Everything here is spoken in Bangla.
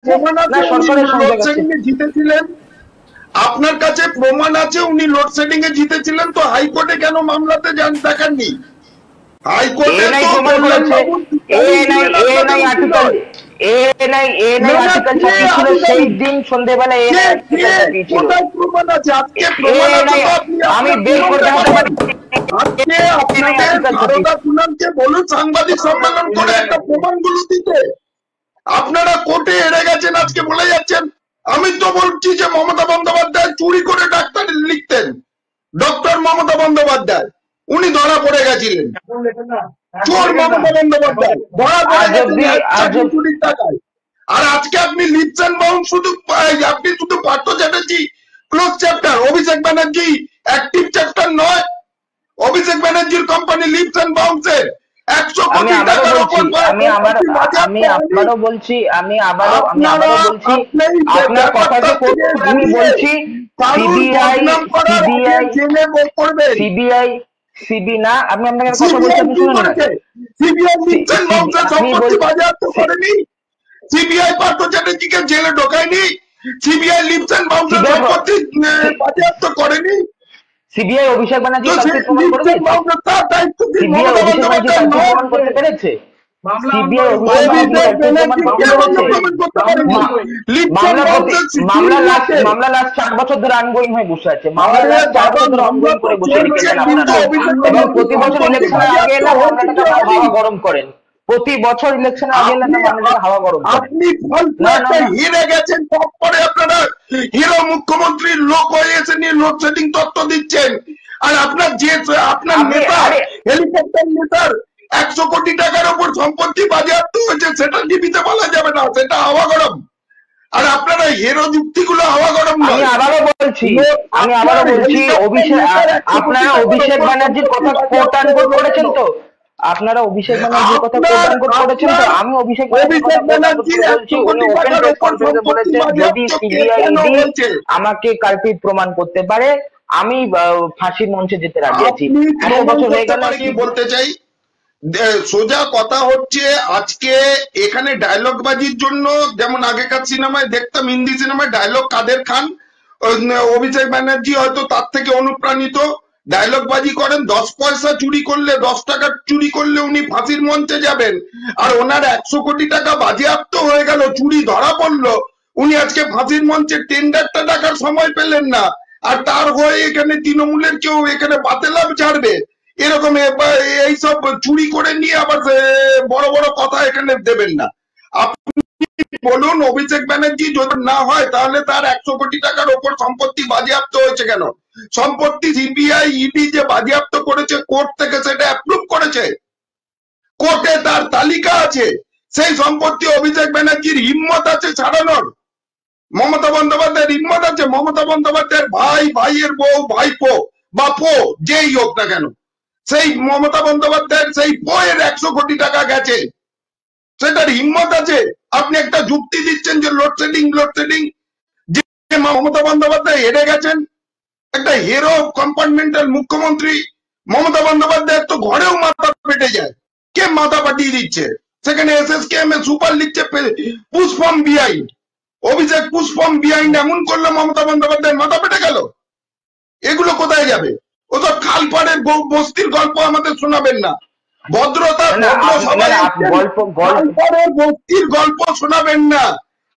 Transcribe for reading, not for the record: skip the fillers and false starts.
প্রমাণ না আছে উনি সরকারের সংযোগ আছে। লোডশেডিং এ জিতেছিলেন? আপনার কাছে প্রমাণ আছে উনি লোডশেডিং এ জিতেছিলেন, তো হাইকোর্টে কেন মামলাতে যান দেখাননি? হাইকোর্টে এএনআই তো প্রমাণ কল্যাণ করেছে, বাবু এএনআই ছিলেন আপনাদের এএনআই উকিল। আর্টিকেল, এএনআই না না, আর্টিকেল কে ছাপিয়েছিল সেই আধিকারিক? দিন সন্ধ্যেবেলা, কে এএনআই কে আর্টিকেল ছাপিয়েছিল। কোথায় প্রমাণ আছে? আজকে প্রমাণ আছে এএনআই, তো আপনি আমি আপনার বের করে প্রমাণটা দেখাতে বলুন। পারি, আজকে এএনআই আপনাদের আর্টিকেল সারদা ছাপিয়েছিল। কুনালকে বলুন সাংবাদিক সম্মেলন করে একটা প্রমাণগুলো দিতে। আপনারা কোর্টে হেরে গেছেন, আজকে বলে যাচ্ছেন। আমি তো বলছি যে মমতা বন্দ্যোপাধ্যায় চুরি করে ডাক্তার লিখতেন, ডক্টর মমতা বন্দ্যোপাধ্যায় উনি ধরা পড়ে গেছিলেন। চোর মমতা বন্দ্যোপাধ্যায় ধরা পড়ে আজ গেছেন অব্দি, আজ চাকরি চুরির টাকায়। আর আজকে আপনি লিপস এন্ড বাউন্ড শুধু আপনি শুধু Partha Chatterjee close chapter, Abhishek Banerjee active chapter নয়। অভিষেক ব্যানার্জির কোম্পানি লিপস এন্ড বাউন্ডস এর 100 আমি কোটি আবারও টাকার বলছি, উপর আমি আবারও বলছি, আমি আপনারা আবারও বলছি, আপনি আপনার কথাকে থেকে আমি ঘুরিয়ে বলছি, কারুর সিবিআই বদনাম করার আগে সিবিআই জেনে করবেন। সিবিআই সিবি না, আমি আপনাকে একটা কথা বলছি, সিবিআই আপনি কি শুনুন না। করেছে? সিবিআই লিপস এন্ড বাউন্ডস এর আপনি সম্পত্তি বাজেয়াপ্ত বল, করেনি? সিবিআই পার্থ চ্যাটার্জিকে জেলে ঢোকায়নি? সিবিআই লিপস এন্ড বাউন্ডস এর সিবিআই সম্পত্তি বাজেয়াপ্ত করেনি? সিবিআই অভিষেক তো ব্যানার্জি সেই কালকে প্রমাণ করে লিপস এন্ড দিয়েছে। বাউন্ডস তার দায়িত্ব কি সিবিআই মমতা অভিষেক ব্যানার্জি বন্দ্যোপাধ্যায় কালকে নয়? প্রমাণ করতে পেরেছে। সিবিআই অভিষেক ব্যানার্জি অভিষেক কালকে প্রমাণ ব্যানার্জি করতে কে বন্ধ পেরেছে। প্রমাণ করতে পারেনি? লিপস এন্ড বাউন্ডস এর সিকিউরিটি মামলা লাস্ট 4 বছর ধরে অনগোয়িং হয়ে বসে আছে। মামলা আরে লাস্ট 4 বাবা, বছর ধরে মামলা অনগোয়িং তো করে বসে চলছে, রেখেছেন কিন্তু আপনারা। অভিষেক এবং ব্যানার্জি প্রতি বছর সম্পত্তি ইলেকশনের আগে বাজেয়াপ্ত এলে হয়েছে কি মামলাটাকে হয়নি? হাওয়া গরম করেন। প্রতি বছর ইলেকশনের আগে এলে আপনি মামলাটাকে হাওয়া গরম করেন। আপনি ফালতু না না একটা না, হিরে গেছেন, তারপরে আপনারা হিরো মুখ্যমন্ত্রীর লোক হয়ে এসে নিয়ে লোডশেডিং তত্ত্ব দিচ্ছেন। আর আপনার যে আপনার আপনি নেতা, আরে হেলিকপ্টার নেতার 100 কোটি টাকার উপর সম্পত্তি বাজেয়াপ্ত হয়েছে, সেটা টিভিতে বলা যাবে না, সেটা হাওয়া গরম। আর আপনারা হিরো যুক্তিগুলো হাওয়া গরম আমি নয়। আবারও বলছি, আপনার হেলিকপ্টার নেতার 100 কোটি আপনারা টাকার অভিষেক উপর ব্যানার্জির সম্পত্তি কথা কোট বাজেয়াপ্ত আনকোট হলো কেন? করেছেন তো? আপনারা অভিষেক ব্যানার্জির কথা কোট আপনার আনকোট করেছেন তো? আপনার আমি অভিষেক ব্যানার্জির কথা অভিষেক কোট আনকোট ব্যানার্জির করে বলছি, 100 উনি কোটি ওপেন টাকার প্রেস উপর কনফারেন্সে সম্পত্তি বলেছেন যদি বাজেয়াপ্ত কে সিবিআই কেন ইডি হয়েছে? আমাকে কালপিট প্রমাণ করতে পারে, আমি ফাঁসির মঞ্চে যেতে রাজি আছি। আপনি এত প্রমাণ বছর হয়ে করতে গেল পারেনি বলতে চাই। সোজা কথা হচ্ছে, আজকে এখানে ডায়লগ বাজির জন্য, যেমন আগেকার সিনেমায় দেখতাম, হিন্দি সিনেমায় ডায়লগ কাদের খান, অভিষেক ব্যানার্জি হয়তো তার থেকে অনুপ্রাণিত। ডায়লগ বাজি করেন, 10 পয়সা চুরি করলে, 10 টাকা চুরি করলে উনি ফাঁসির মঞ্চে যাবেন। আর ওনার 100 কোটি টাকা বাজেয়াপ্ত হয়ে গেল, চুরি ধরা পড়লো, উনি আজকে ফাঁসির মঞ্চে টেন্ডারটা টাকার সময় পেলেন না। আর তার হয়ে এখানে তৃণমূলের কেউ এখানে বাতেলাভ ছাড়বে? এরকম এইসব চুরি করে নিয়ে আবার বড় বড় কথা এখানে দেবেন না। আপনি বলুন, অভিষেক ব্যানার্জি যদি না হয় তাহলে তার 100 কোটি টাকার ওপর সম্পত্তি বাজেয়াপ্ত হয়েছে কেন? সম্পত্তি সিবিআই ইডি যে বাজেয়াপ্ত করেছে, কোর্ট থেকে সেটা অ্যাপ্রুভ করেছে, কোর্টে তার তালিকা আছে। সেই সম্পত্তি অভিষেক ব্যানার্জির হিম্মত আছে ছাড়ানোর? মমতা বন্দ্যোপাধ্যায়ের হিম্মত আছে? মমতা বন্দ্যোপাধ্যায়ের ভাই, ভাইয়ের বউ, ভাইপো বা পো, যেই হোক না কেন, সেই মমতা বন্দ্যোপাধ্যায়ের সেই বইয়ের 100 কোটি টাকা গেছে, সেটার হিম্মত আছে? আপনি একটা যুক্তি দিচ্ছেন যে লোডশেডিং লোডশেডিং, যে মমতা বন্দ্যোপাধ্যায় হেরে গেছেন। একটা হিরো কম্পার্টমেন্টাল মুখ্যমন্ত্রী মমতা বন্দ্যোপাধ্যায়ের তো ঘরেও মাথা পেটে যায়। কে মাথা পাঠিয়ে দিচ্ছে? সেখানে এসএসকেএম এ সুপার লিখছে পুষ্পম বিহাইন্ড, অভিষেক পুষ্পম বিহাইন্ড এমন করলো মমতা বন্দ্যোপাধ্যায়ের মাথা পেটে গেল। এগুলো কোথায় যাবে? ওসব খালপাড়ের বস্তির গল্প আমাদের শোনাবেন না। ভদ্রতা ভদ্র সবাই গল্প খালপাড়ের বস্তির গল্প শোনাবেন না।